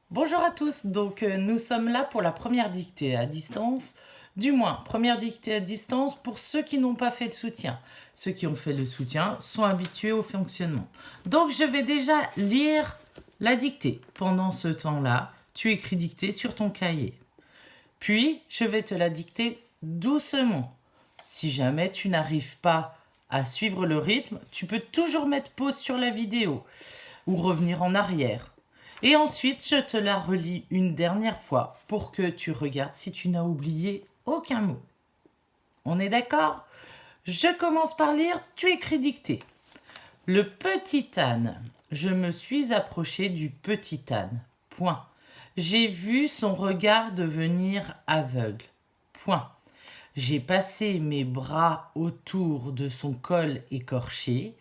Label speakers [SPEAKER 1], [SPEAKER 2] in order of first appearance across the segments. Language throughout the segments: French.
[SPEAKER 1] Bonjour à tous, nous sommes là pour la première dictée à distance, du moins première dictée à distance pour ceux qui n'ont pas fait de soutien. Ceux qui ont fait le soutien sont habitués au fonctionnement. Donc je vais déjà lire la dictée. Pendant ce temps-là, tu écris dictée sur ton cahier. Puis je vais te la dicter doucement. Si jamais tu n'arrives pas à suivre le rythme, tu peux toujours mettre pause sur la vidéo ou revenir en arrière. Et ensuite, je te la relis une dernière fois pour que tu regardes si tu n'as oublié aucun mot. On est d'accord? Je commence par lire, tu écris dictée. Le petit âne. Je me suis approché du petit âne. Point. J'ai vu son regard devenir aveugle. Point. J'ai passé mes bras autour de son col écorché.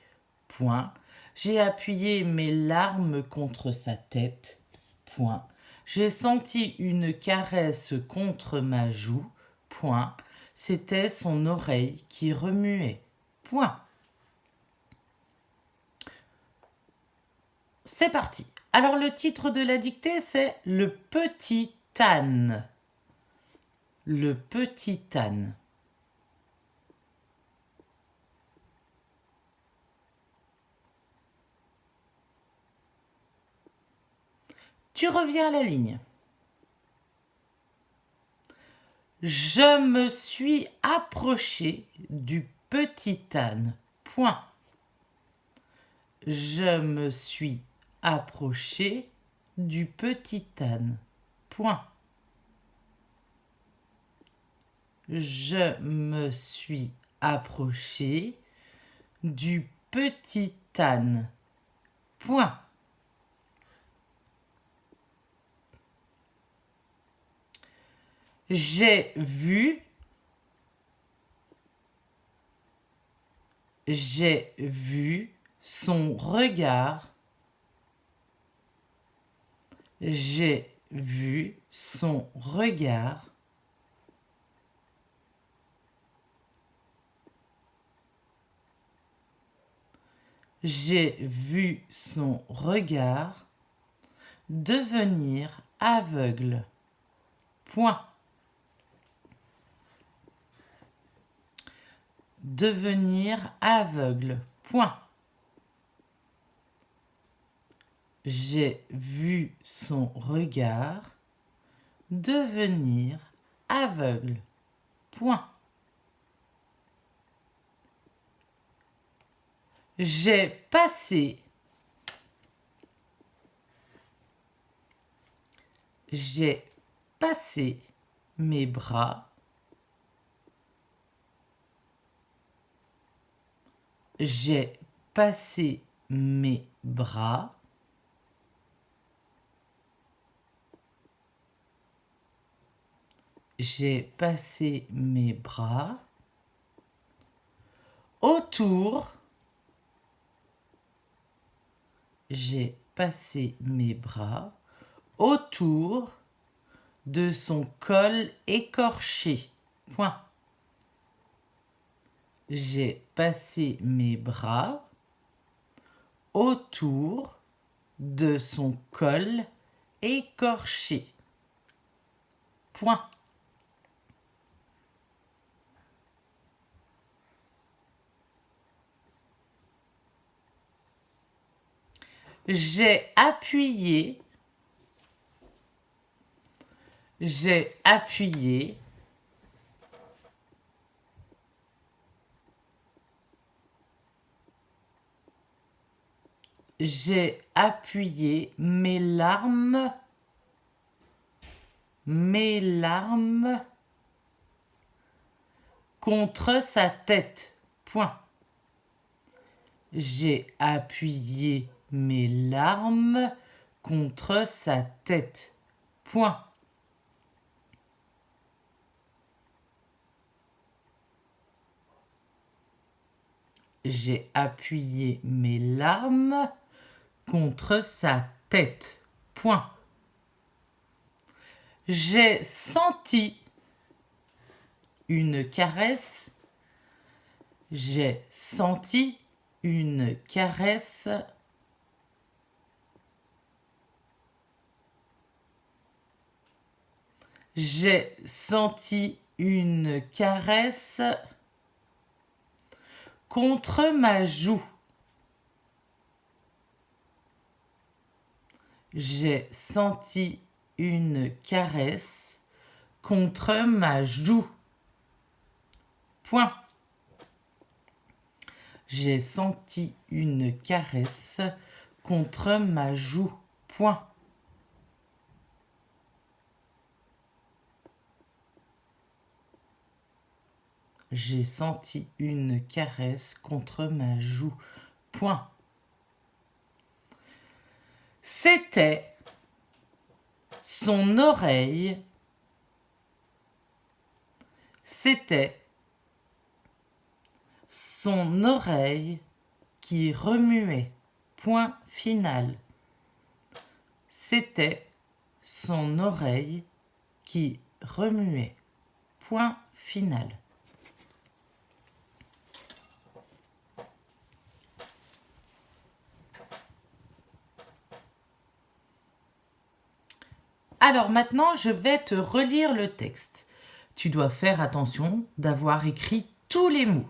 [SPEAKER 1] Point. J'ai appuyé mes larmes contre sa tête. Point. J'ai senti une caresse contre ma joue. Point. C'était son oreille qui remuait. Point. C'est parti. Alors le titre de la dictée, c'est Le petit âne. Le petit âne. Tu reviens à la ligne. Je me suis approché du petit âne. Point. Je me suis approché du petit âne. Point. Je me suis approché du petit âne. Point. J'ai vu son regard. J'ai vu son regard. J'ai vu son regard devenir aveugle. Point. Devenir aveugle. Point. J'ai vu son regard devenir aveugle. Point. J'ai passé mes bras. J'ai passé mes bras. J'ai passé mes bras autour. J'ai passé mes bras autour de son col écorché. Point. J'ai passé mes bras autour de son col écorché. Point. J'ai appuyé J'ai appuyé mes larmes contre sa tête. Point. J'ai appuyé mes larmes contre sa tête. Point. J'ai appuyé mes larmes contre sa tête. Point. J'ai senti une caresse. J'ai senti une caresse J'ai senti une caresse contre ma joue. J'ai senti une caresse contre ma joue. Point. J'ai senti une caresse contre ma joue. Point. J'ai senti une caresse contre ma joue. Point. C'était son oreille. C'était son oreille qui remuait. Point final. C'était son oreille qui remuait. Point final. Alors maintenant, je vais te relire le texte. Tu dois faire attention d'avoir écrit tous les mots.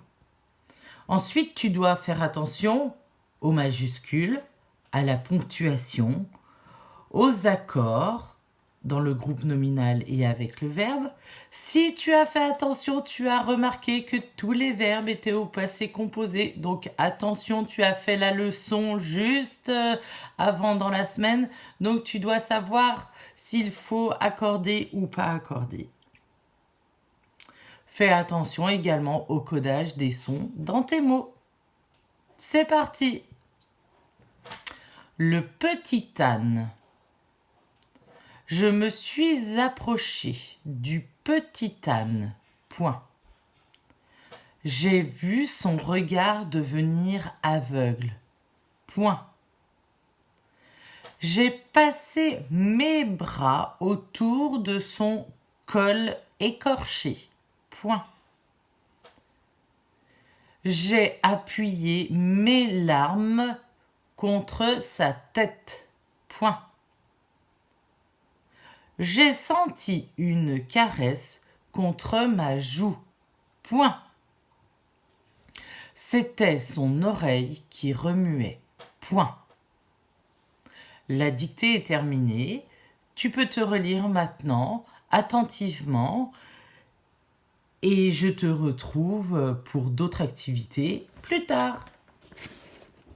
[SPEAKER 1] Ensuite, tu dois faire attention aux majuscules, à la ponctuation, aux accords dans le groupe nominal et avec le verbe. Si tu as fait attention, tu as remarqué que tous les verbes étaient au passé composé. Donc attention, tu as fait la leçon juste avant dans la semaine. Donc tu dois savoir s'il faut accorder ou pas accorder. Fais attention également au codage des sons dans tes mots. C'est parti! Le petit âne. Je me suis approché du petit âne. Point. J'ai vu son regard devenir aveugle. Point. J'ai passé mes bras autour de son col écorché. Point. J'ai appuyé mes larmes contre sa tête. Point. J'ai senti une caresse contre ma joue. Point. C'était son oreille qui remuait. Point. La dictée est terminée. Tu peux te relire maintenant attentivement et je te retrouve pour d'autres activités plus tard.